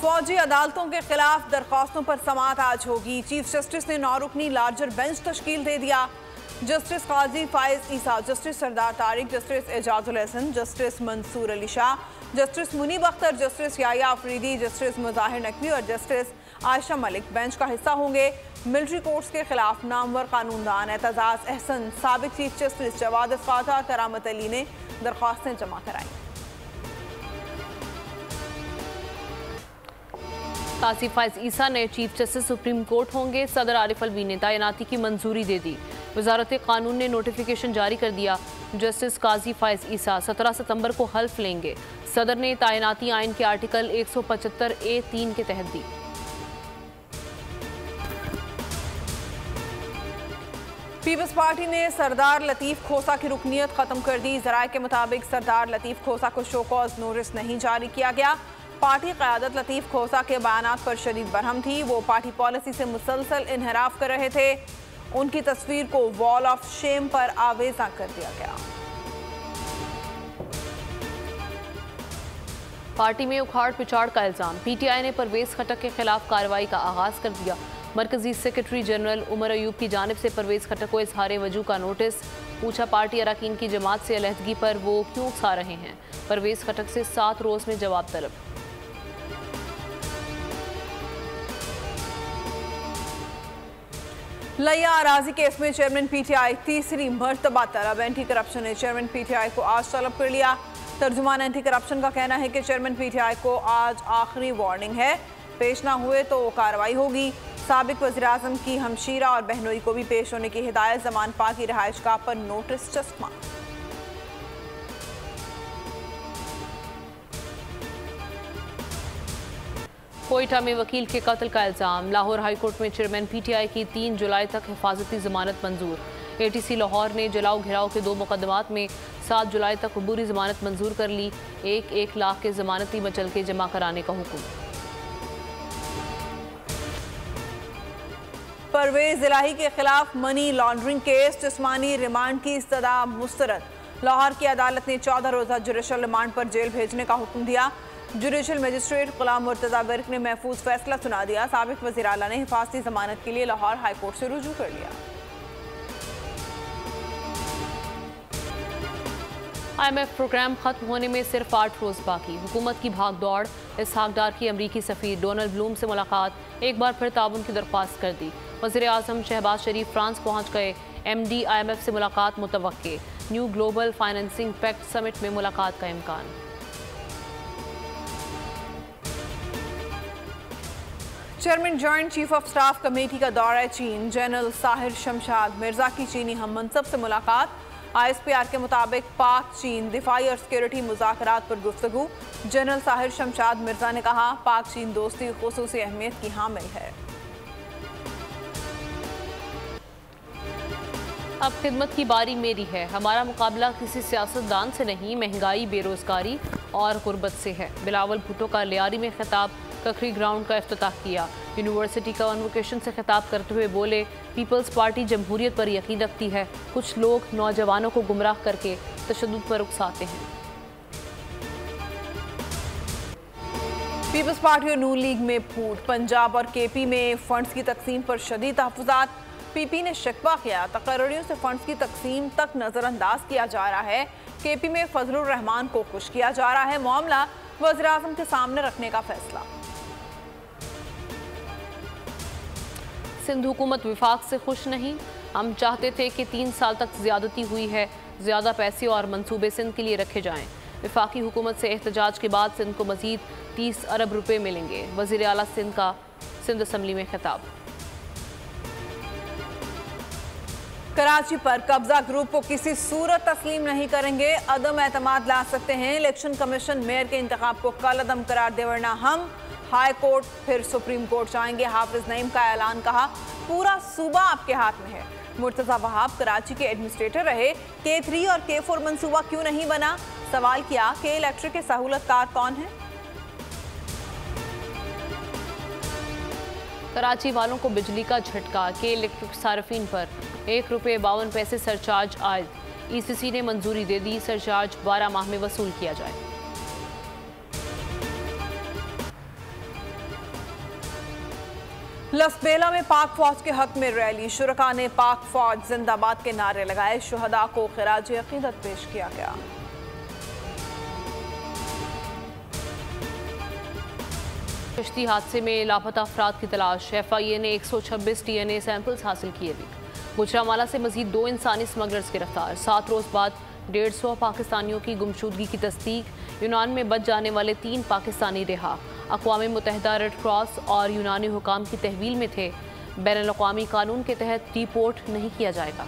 फौजी अदालतों के खिलाफ दरख्वास्तों पर समाअत आज होगी। चीफ जस्टिस ने 9 रुकनी लार्जर बेंच तश्कील दे दिया। Justice Qazi Faez Isa, justice Sardar Tariq, justice Ijazul Hassan, justice Mansoor Ali Shah, justice Munib Akhtar, justice Yahya Afridi, justice Mazahar Naqvi और जस्टिस आयशा मलिक बेंच का हिस्सा होंगे। मिलिट्री कोर्ट्स के खिलाफ नामवर कानूनदान एतजाज अहसन, साबिक चीफ जस्टिस जवाद फाता, करामत अली ने दरख्वास्तें जमा कराई। काजी फाइज ईसा ने चीफ जस्टिस सुप्रीम कोर्ट होंगे। सदर आरिफ अलवी ने तैनाती की मंजूरी दे दी। वजारत कानून ने नोटिफिकेशन जारी कर दिया। जस्टिस काजी फाइज ईसा 17 सितंबर को हल्फ लेंगे। सदर ने तैनाती आइन के आर्टिकल 175A(3) के तहत दी। पीपल्स पार्टी ने सरदार लतीफ खोसा की रुकनीत खत्म कर दी। जराये के मुताबिक सरदार लतीफ खोसा को शो कॉज नोटिस नहीं जारी किया गया। पार्टी क़यादत लतीफ खोसा के बयानात पर शदीद बरहम थी। वो पार्टी पॉलिसी से मुसलसल इनहराफ कर रहे थे। उनकी तस्वीर को वॉल ऑफ शेम पर आवेजा कर दिया गया। पार्टी में उखाड़ पिछाड़ का इल्जाम। पीटीआई ने परवेज खटक के खिलाफ कार्रवाई का आगाज कर दिया। मरकजी सेक्रेटरी जनरल उमर अयूब की जानिब से परवेज खटक को इजहार वजू का नोटिस। पूछा पार्टी अरकान की जमात से अलहदगी पर वो क्यों उकसा रहे हैं। परवेज खटक से 7 रोज में जवाब तलब। लिया अराजी केस में चेयरमैन पीटीआई तीसरी मर्तबा तलब। एंटी करप्शन ने चेयरमैन पीटीआई को आज तलब कर लिया। तर्जुमान एंटी करप्शन का कहना है कि चेयरमैन पीटीआई को आज आखिरी वार्निंग है। पेश ना हुए तो कार्रवाई होगी। साबिक वज़ीर आज़म की हमशीरा और बहनोई को भी पेश होने की हिदायत। जमान पा की रिहाइशगाह पर नोटिस चस्पा। कोयटा में वकील के कत्ल का इल्जाम। लाहौर हाई कोर्ट में चेयरमैन पीटीआई की 3 जुलाई तक हिफाजती जमानत मंजूर। एटीसी लाहौर ने जलाओ घिराव के 2 मुकदमात में 7 जुलाई तक अबूरी जमानत मंजूर कर ली। 1-1 लाख के जमानती मचल के जमा कराने का हुक्म। परवेज इलाही के खिलाफ मनी लॉन्ड्रिंग केस। जिस्मानी रिमांड की इस्तदा मुस्तरद। लाहौर की अदालत ने 14 रोजा जुडिशल रिमांड पर जेल भेजने का हुक्म दिया। जुडिशल मजिस्ट्रेट गुलाम मुर्तजा विर्क ने महफूज फैसला सुना दिया। साबिक वज़ीर आला ने हिफाजती जमानत के लिए लाहौर हाई कोर्ट से रुजू कर लिया। IMF प्रोग्राम खत्म होने में सिर्फ 8 रोज बाकी। हुकूमत की भाग दौड़। इसहाक डार की अमरीकी सफीर डोनाल्ड ब्लूम से मुलाकात। एक बार फिर ताउन की दरख्वास्त कर दी। वज़ीर आज़म शहबाज शरीफ फ्रांस पहुँच गए। MD IMF से मुलाकात मुतवक्के। New Global Financing Pact Summit में मुलाकात का इम्कान। Chairman joint chief of staff committee का दौरा चीन। जनरल साहिर शमशाद मिर्जा की चीनी हम मनसब से मुलाकात। ISPR के मुताबिक पाक चीन दिफाई और सिक्योरिटी मुज़ाकरात पर गुफ्तगू। जनरल साहिर शमशाद मिर्जा ने कहा पाक चीन दोस्ती खुसूसी अहमियत की हामिल है। अब खिदमत की बारी मेरी है। हमारा मुकाबला किसी सियासतदान से नहीं, महंगाई, बेरोजगारी और गुर्बत से है। बिलावल भुट्टो का लियारी में खिताब। कखरी ग्राउंड का इफ्तिताह किया। यूनिवर्सिटी कन्वोकेशन से खिताब करते हुए बोले पीपल्स पार्टी जमहूरियत पर यकीन रखती है। कुछ लोग नौजवानों को गुमराह करके तशद्दुद पर उकसाते हैं। पीपल्स पार्टी और नून लीग में फूट। पंजाब और KP में फंड्स की तकसीम पर शदीद तहफ़्फ़ुज़ात। PP ने शिकवा किया तकर्रियों से फंड्स की तकसीम तक नज़रअंदाज किया जा रहा है। KP में फजलुर रहमान को खुश किया जा रहा है। मामला वज़ीर आज़म के सामने रखने का फैसला। सिंध हुकूमत विफाक से खुश नहीं। हम चाहते थे कि 3 साल तक ज़्यादती हुई है। ज़्यादा पैसे और मंसूबे सिंध के लिए रखे जाएं। विफाकी हुकूमत से एहतजाज के बाद सिंध को मज़ीद 30 अरब रुपए मिलेंगे। वज़ीर आला सिंध का सिंध असम्बली में खिताब। कराची पर कब्जा ग्रुप को किसी सूरत तस्लीम नहीं करेंगे। अदम एतमाद ला सकते हैं। इलेक्शन कमीशन मेयर के इंतखाब को कलअदम करार दे वरना हम हाई कोर्ट फिर सुप्रीम कोर्ट जाएंगे। हाफिज नईम का ऐलान। कहा पूरा सूबा आपके हाथ में है। मुर्तजा वहाब कराची के एडमिनिस्ट्रेटर रहे। K3 और K4 मंसूबा क्यों नहीं बना। सवाल किया कि इलेक्ट्रिक के सहूलतकार कौन है। कराची वालों को बिजली का झटका। के इलेक्ट्रिक सार्फिन पर ₹1.52 सरचार्ज आयद। ECC ने मंजूरी दे दी। सरचार्ज 12 माह में वसूल किया जाए। लसबेला में पाक फौज के हक में रैली, शुरका ने पाक फौज जिंदाबाद के नारे लगाए, शुहदा को खिराज अकीदत पेश किया गया। कश्ती हादसे में लापता अफराद की तलाश, FIA ने 126 DNA सैंपल्स हासिल किए। गुजरांवाला से मजीद 2 इंसानी स्मगलर्स गिरफ्तार, 7 रोज बाद 150 पाकिस्तानियों की गुमशुदगी की तस्दीक, यूनान में बच जाने वाले 3 पाकिस्तानी रिहा। अक़वाम मुत्तहिदा रेड क्रॉस और यूनानी हुकाम की तहवील में थे, बैनुल-अक़वामी कानून के तहत डिपोर्ट नहीं किया जाएगा।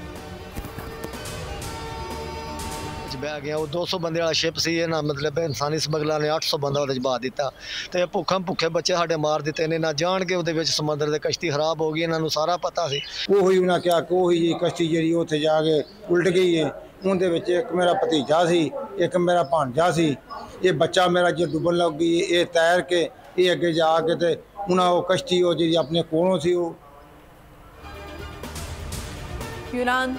बह गया वो 200 बंदे वाला शिप सी ना, मतलब इंसानी स्मगलर ने 800 बंदा उहदे च बहा दिता ते भुखे बच्चे साडे मार दिते ने, ना जान के उहदे विच समुंदर दे कश्ती खराब हो गई, इन्हां नूं सारा पता सी। ਉਹੀ ਉਹਨਾਂ ਕਿਹਾ ਕਿ ਉਹੀ कश्ती ਜਿਹੜੀ ਉੱਥੇ ਜਾ ਕੇ ਉਲਟ ਗਈ ਹੈ। ਉਹਦੇ ਵਿੱਚ ਇੱਕ ਮੇਰਾ ਭਤੀਜਾ ਸੀ, ਇੱਕ ਮੇਰਾ ਭਾਂਜਾ ਸੀ। ਇਹ ਬੱਚਾ ਮੇਰਾ ਜੇ ਡੁੱਬਣ ਲੱਗ ਗਈ, ਇਹ ਤੈਰ ਕੇ ਇਹ ਅੱਗੇ ਜਾ ਕੇ ਤੇ ਉਹਨਾਂ ਉਹ कश्ती ਉਹ ਜਿਹੜੀ ਆਪਣੇ ਕੋਲੋਂ ਸੀ ਉਹ यूनान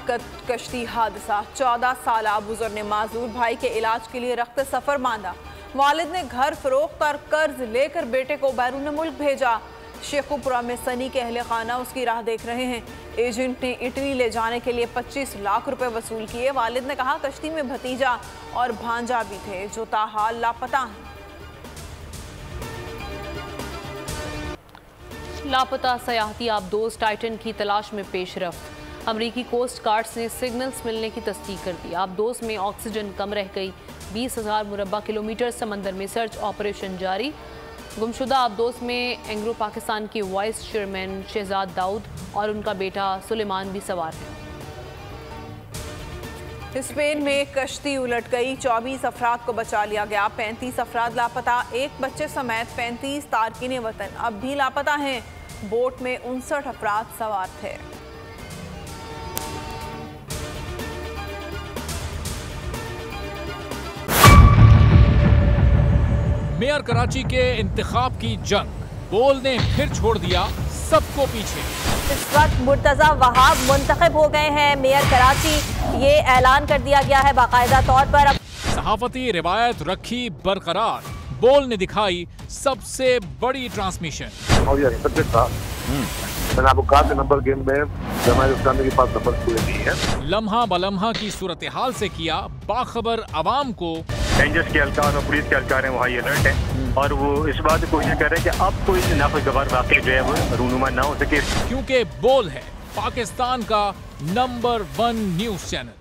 कश्ती हादसा, 14 साल बुजुर्ग ने माजूर भाई के इलाज के लिए रख्त सफर बांधा। वालिद ने घर फरोख्त और कर्ज लेकर बेटे को बैरून मुल्क भेजा। शेखुपुरा में सनी के अहले खाना उसकी राह देख रहे हैं। एजेंट ने इटली ले जाने के लिए 25 लाख रुपए वसूल किए। वालिद ने कहा कश्ती में भतीजा और भांजा भी थे जो ताहाल लापता हैं। लापता सयाहती आबदोज टाइटन की तलाश में पेशरफ्त, अमरीकी कोस्ट गार्ड्स ने सिग्नल्स मिलने की तस्दीक कर दी। आबदोज में ऑक्सीजन कम रह गई, 20,000 मुरब्बा किलोमीटर समंदर में सर्च ऑपरेशन जारी। गुमशुदा आबदोज में एंग्रो पाकिस्तान के वाइस चेयरमैन शहजाद दाऊद और उनका बेटा सुलेमान भी सवार हैं। स्पेन में कश्ती उलट गई, 24 अफराद को बचा लिया गया, 35 अफराद लापता, एक बच्चे समेत 35 तारकीन वतन अब भी लापता हैं। बोट में 59 अफराद सवार थे। मेयर कराची के इंतखाब की जंग, बोल ने फिर छोड़ दिया सबको पीछे। इस वक्त मुर्तजा वहाब मुंतखब हो गए हैं मेयर कराची, ये ऐलान कर दिया गया है बाकायदा तौर पर। सहाफती रिवायत रखी बरकरार, बोल ने दिखाई सबसे बड़ी ट्रांसमिशन। मैंने आपको कहा कि नंबर गेम में जमात इस्लामी के पास नंबर पूरे नहीं है। लम्हा बलम्हा की सूरत हाल से किया बाखबर आवाम को। रेंजर्स के एहलकार और पुलिस के एहलकार हैं वो हाई अलर्ट हैं और वो इस बात की कोशिश कर रहे हैं कि अब कोई नाखुशगवार वाक़या जो है वो रूनुमा ना हो सके, क्योंकि बोल है पाकिस्तान का नंबर 1 न्यूज चैनल।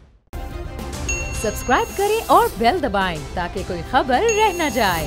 सब्सक्राइब करें और बेल दबाएं ताकि कोई खबर रह न जाए।